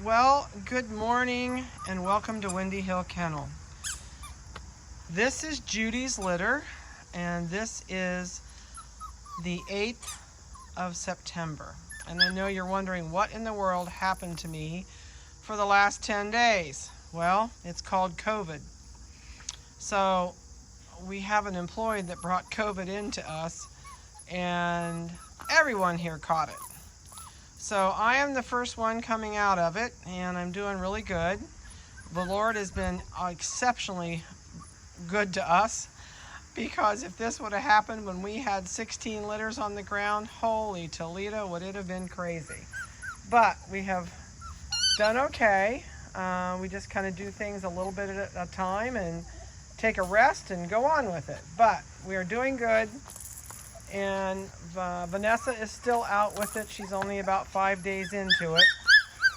Well, good morning and welcome to Windy Hill Kennel. This is Judy's litter, and this is the 8th of September. And I know you're wondering what in the world happened to me for the last 10 days. Well, it's called COVID. So we have an employee that brought COVID into us, and everyone here caught it. So I am the first one coming out of it, and I'm doing really good. The Lord has been exceptionally good to us, because if this would have happened when we had 16 litters on the ground, holy Toledo, would it have been crazy. But we have done okay. We just kind of do things a little bit at a time and take a rest and go on with it. But we are doing good. And Vanessa is still out with it. She's only about 5 days into it,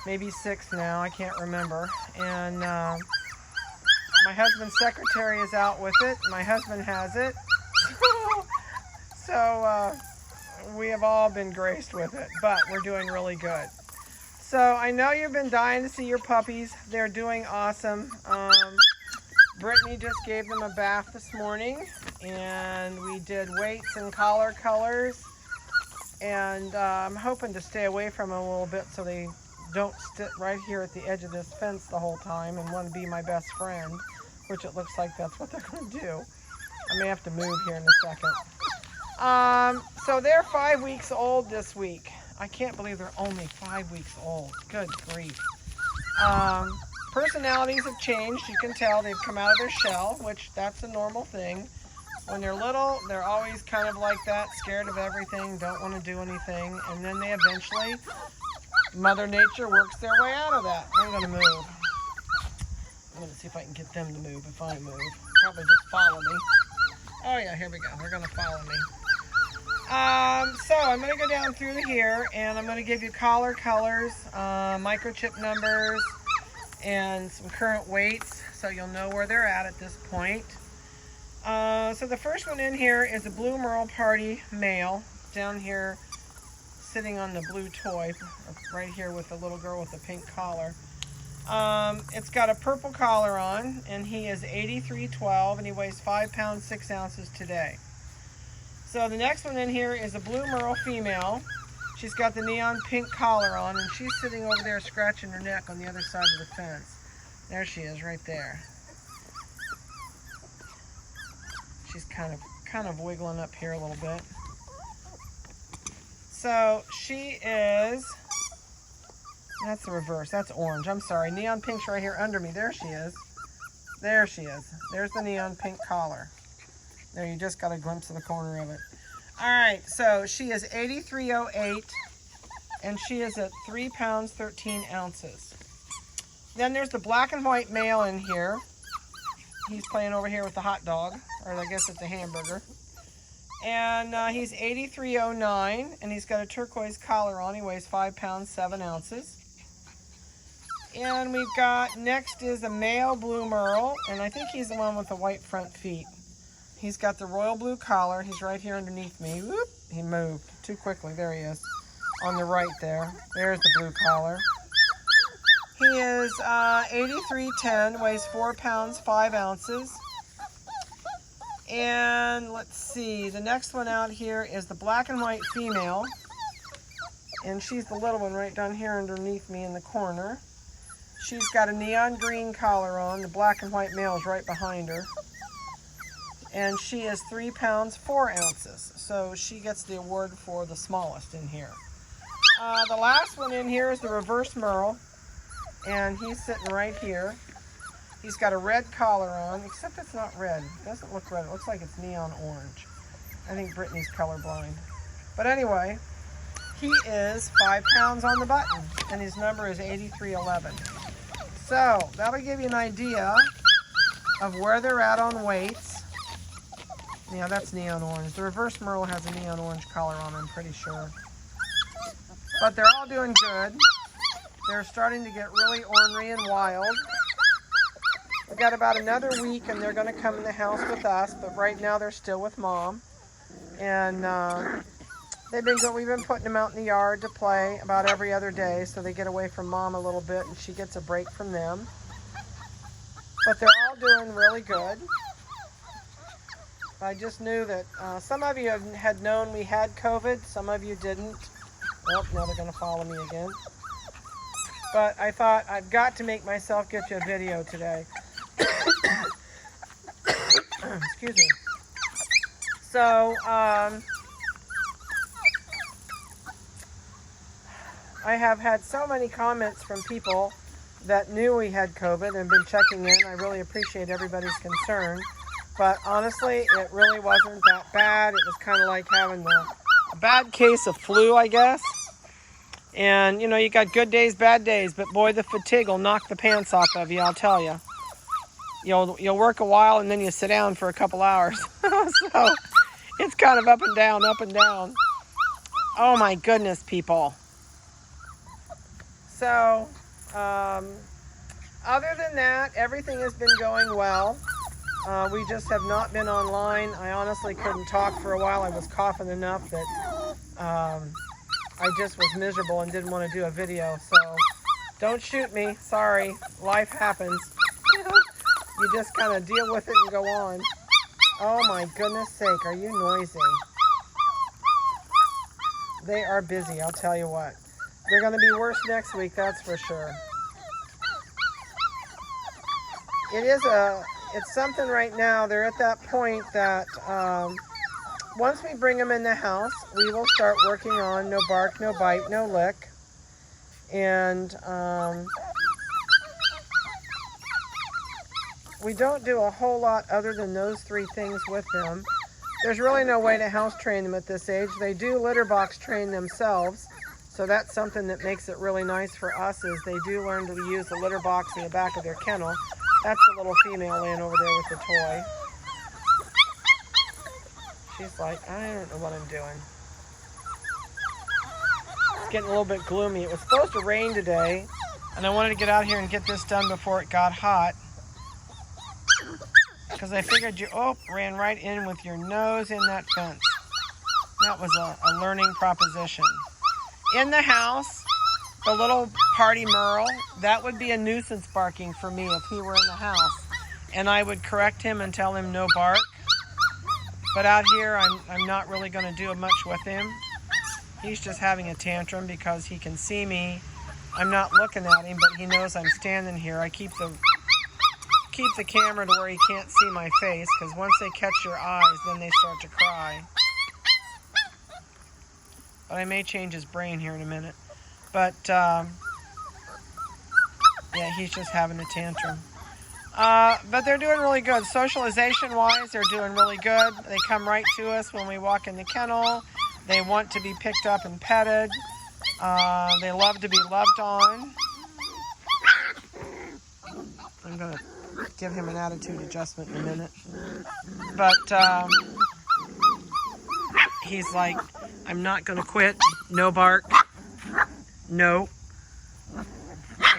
maybe 6 now, I can't remember. And my husband's secretary is out with it. My husband has it. So we have all been graced with it, but we're doing really good. So I know you've been dying to see your puppies. They're doing awesome. Brittany just gave them a bath this morning, and we did weights and collar colors, and I'm hoping to stay away from them a little bit so they don't sit right here at the edge of this fence the whole time and want to be my best friend, which it looks like that's what they're going to do. I may have to move here in a second. So they're 5 weeks old this week. I can't believe they're only 5 weeks old. Good grief. Personalities have changed. You can tell they've come out of their shell, which that's a normal thing. When they're little, they're always kind of like that, scared of everything, don't want to do anything, and then they eventually, Mother Nature works their way out of that. I'm going to move. I'm going to see if I can get them to move if I move. Probably just follow me. Oh yeah, here we go. They're going to follow me. So I'm going to go down through here, and I'm going to give you collar colors, microchip numbers, and some current weights, so you'll know where they're at this point. So the first one in here is a blue Merle Party male, down here sitting on the blue toy, right here with the little girl with the pink collar. It's got a purple collar on, and he is 8312, and he weighs 5 pounds 6 ounces today. So the next one in here is a blue Merle female. She's got the neon pink collar on, and she's sitting over there scratching her neck on the other side of the fence. There she is, right there. She's kind of wiggling up here a little bit. So she is, that's the reverse, that's orange, I'm sorry. Neon pink's right here under me. There she is. There she is. There's the neon pink collar. There, you just got a glimpse of the corner of it. All right, so she is 8308, and she is at 3 pounds 13 ounces. Then there's the black and white male in here. He's playing over here with the hot dog, or I guess it's a hamburger. And he's 8309, and he's got a turquoise collar on. He weighs 5 pounds 7 ounces. And we've got, next is a male blue Merle, and I think he's the one with the white front feet. He's got the royal blue collar. He's right here underneath me. Whoop, he moved too quickly. There he is. On the right there. There's the blue collar. He is 8310, weighs 4 pounds 5 ounces. And let's see, the next one out here is the black and white female. And she's the little one right down here underneath me in the corner. She's got a neon green collar on. The black and white male is right behind her. And she is 3 pounds 4 ounces. So she gets the award for the smallest in here. The last one in here is the reverse Merle. And he's sitting right here. He's got a red collar on, except it's not red. It doesn't look red. It looks like it's neon orange. I think Brittany's colorblind. But anyway, he is 5 pounds on the button, and his number is 8311. So that'll give you an idea of where they're at on weights. Yeah, that's neon orange. The reverse Merle has a neon orange collar on, I'm pretty sure. But they're all doing good. They're starting to get really ornery and wild. We've got about another week, and they're going to come in the house with us, but right now they're still with Mom. And We've been putting them out in the yard to play about every other day, so they get away from Mom a little bit and she gets a break from them. But they're all doing really good. I just knew that some of you had known we had COVID, some of you didn't. Oh, now they're going to follow me again. But I thought I've got to make myself get you a video today. Excuse me. So, I have had so many comments from people that knew we had COVID and been checking in. I really appreciate everybody's concern. But honestly, it really wasn't that bad. It was kind of like having a bad case of flu, I guess. And, you know, you got good days, bad days. But boy, the fatigue will knock the pants off of you, I'll tell you. You'll work a while and then you sit down for a couple hours. So it's kind of up and down, up and down. Oh my goodness, people. So, other than that, everything has been going well. We just have not been online. I honestly couldn't talk for a while. I was coughing enough that I just was miserable and didn't want to do a video. So, don't shoot me. Sorry. Life happens. You just kind of deal with it and go on. Oh my goodness sake, are you noisy? They are busy, I'll tell you what. They're going to be worse next week, that's for sure. It's something right now. They're at that point that once we bring them in the house, we will start working on no bark, no bite, no lick. And we don't do a whole lot other than those three things with them. There's really no way to house train them at this age. They do litter box train themselves. So that's something that makes it really nice for us, is they do learn to use the litter box in the back of their kennel. That's the little female laying over there with the toy. She's like, I don't know what I'm doing. It's getting a little bit gloomy. It was supposed to rain today, and I wanted to get out here and get this done before it got hot. Because I figured you, ran right in with your nose in that fence. That was a learning proposition. In the house, the little party Merle, that would be a nuisance barking for me if he were in the house. And I would correct him and tell him no bark. But out here, I'm not really going to do much with him. He's just having a tantrum because he can see me. I'm not looking at him, but he knows I'm standing here. I keep the camera to where he can't see my face, because once they catch your eyes, then they start to cry. But I may change his brain here in a minute. But, yeah, he's just having a tantrum. But they're doing really good. Socialization-wise, they're doing really good. They come right to us when we walk in the kennel. They want to be picked up and petted. They love to be loved on. I'm going to give him an attitude adjustment in a minute. But he's like, I'm not going to quit. No bark. No. So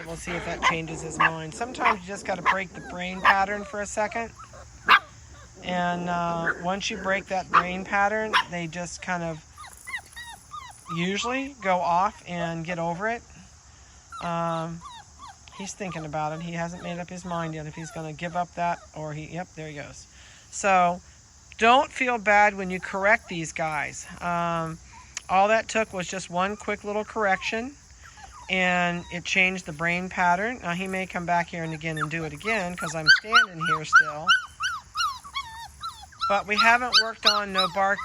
we'll see if that changes his mind. Sometimes you just got to break the brain pattern for a second. And once you break that brain pattern, they just kind of usually go off and get over it. He's thinking about it. He hasn't made up his mind yet if he's going to give up that or yep, there he goes. So don't feel bad when you correct these guys. All that took was just one quick little correction, and it changed the brain pattern. Now he may come back here and again and do it again because I'm standing here still. But we haven't worked on no bark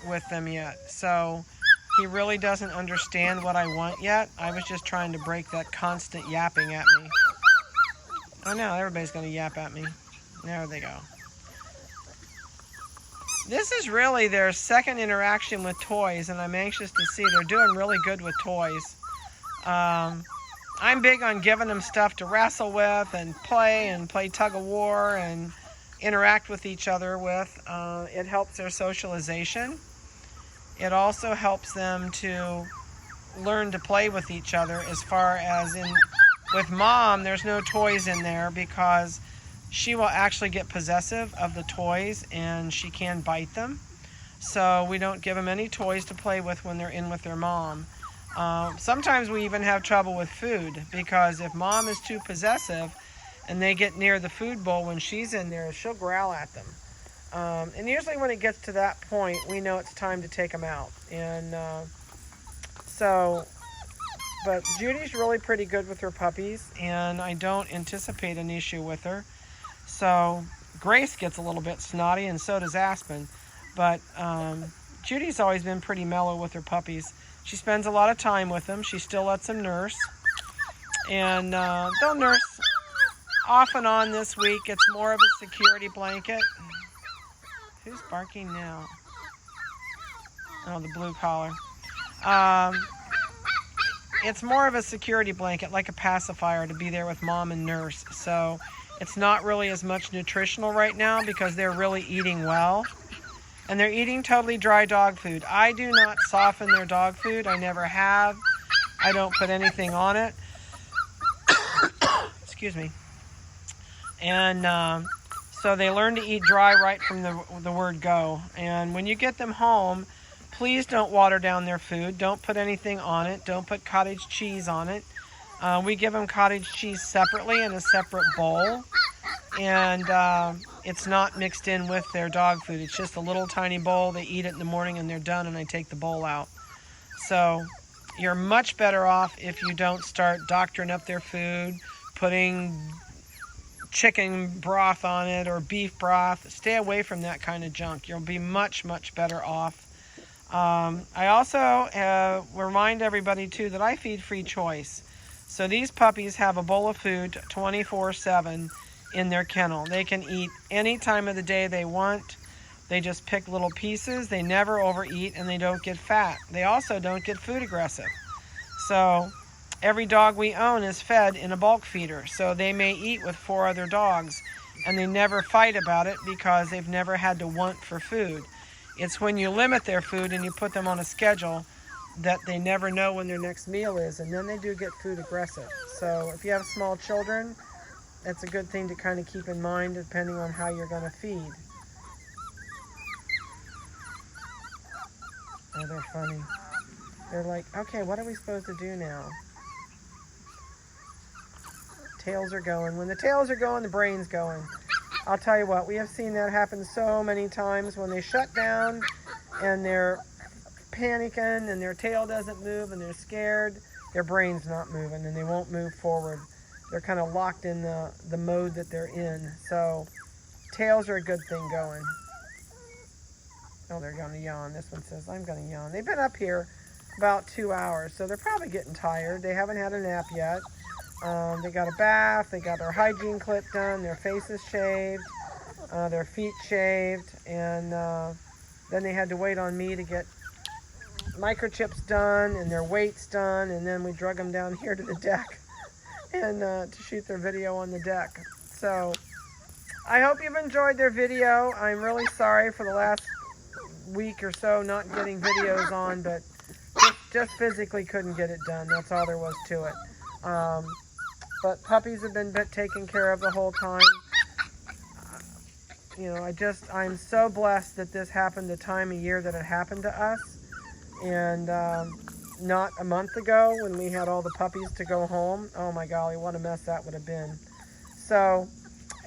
with them yet. So he really doesn't understand what I want yet. I was just trying to break that constant yapping at me. Oh no, everybody's going to yap at me. There they go. This is really their second interaction with toys, and I'm anxious to see. They're doing really good with toys. I'm big on giving them stuff to wrestle with and play tug of war and interact with each other with. It helps their socialization. It also helps them to learn to play with each other. As far as with Mom, there's no toys in there because she will actually get possessive of the toys and she can bite them. so we don't give them any toys to play with when they're in with their mom. Sometimes we even have trouble with food, because if mom is too possessive and they get near the food bowl when she's in there, she'll growl at them. And usually when it gets to that point, we know it's time to take them out. And but Judy's really pretty good with her puppies, and I don't anticipate an issue with her. So Grace gets a little bit snotty, and so does Aspen. But Judy's always been pretty mellow with her puppies. She spends a lot of time with them. She still lets them nurse. And they'll nurse off and on this week. It's more of a security blanket. Who's barking now? Oh, the blue collar. It's more of a security blanket, like a pacifier, to be there with mom and nurse. So it's not really as much nutritional right now because they're really eating well. And they're eating totally dry dog food. I do not soften their dog food. I never have. I don't put anything on it. Excuse me. And so they learn to eat dry right from the word go. And when you get them home, please don't water down their food. Don't put anything on it. Don't put cottage cheese on it. We give them cottage cheese separately in a separate bowl. And it's not mixed in with their dog food. It's just a little tiny bowl. They eat it in the morning and they're done, and I take the bowl out. So you're much better off if you don't start doctoring up their food, putting chicken broth on it or beef broth. Stay away from that kind of junk. You'll be much, much better off. I also remind everybody too that I feed free choice. So these puppies have a bowl of food 24/7 in their kennel. They can eat any time of the day they want. They just pick little pieces. They never overeat, and they don't get fat. They also don't get food aggressive. So every dog we own is fed in a bulk feeder. So they may eat with 4 other dogs, and they never fight about it because they've never had to want for food. It's when you limit their food and you put them on a schedule that they never know when their next meal is, and then they do get food aggressive. So if you have small children, that's a good thing to kind of keep in mind depending on how you're going to feed. Oh, they're funny. They're like, okay, what are we supposed to do now? Tails are going. When the tails are going, the brain's going. I'll tell you what, we have seen that happen so many times when they shut down and they're panicking and their tail doesn't move and they're scared, their brain's not moving and they won't move forward. They're kind of locked in the mode that they're in. So tails are a good thing going. Oh, they're going to yawn. This one says, I'm going to yawn. They've been up here about 2 hours, so they're probably getting tired. They haven't had a nap yet. They got a bath, they got their hygiene clip done, their faces shaved, their feet shaved, and then they had to wait on me to get microchips done and their weights done, and then we drug them down here to the deck and to shoot their video on the deck. So I hope you've enjoyed their video. I'm really sorry for the last week or so not getting videos on, but just physically couldn't get it done. That's all there was to it. But puppies have been taken care of the whole time. You know, I'm so blessed that this happened the time of year that it happened to us. And not a month ago when we had all the puppies to go home. Oh my golly, what a mess that would have been. So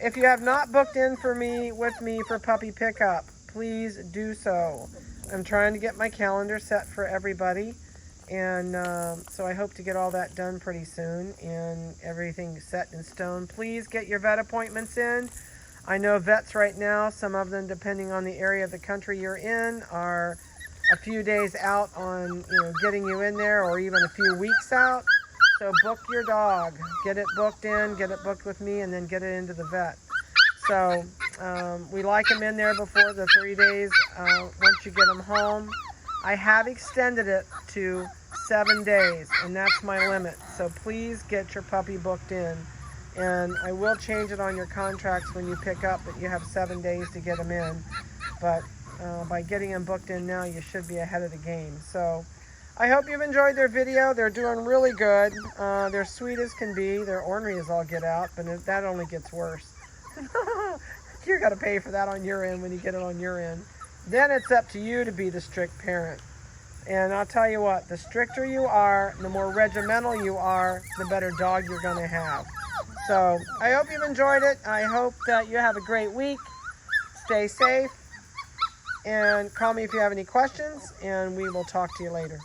if you have not booked in with me for puppy pickup, please do so. I'm trying to get my calendar set for everybody. And so I hope to get all that done pretty soon and everything set in stone. Please get your vet appointments in. I know vets right now, some of them depending on the area of the country you're in, are a few days out on getting you in there, or even a few weeks out. So book your dog. Get it booked in, get it booked with me, and then get it into the vet. So we like them in there before the 3 days once you get them home. I have extended it to 7 days, and that's my limit. So please get your puppy booked in. And I will change it on your contracts when you pick up that you have 7 days to get them in. But by getting them booked in now, you should be ahead of the game. So I hope you've enjoyed their video. They're doing really good. They're sweet as can be. They're ornery as all get out, but that only gets worse. You're going to pay for that on your end when you get it on your end. then it's up to you to be the strict parent. And I'll tell you what, the stricter you are, the more regimental you are, the better dog you're going to have. So I hope you've enjoyed it. I hope that you have a great week. Stay safe. And call me if you have any questions, and we will talk to you later.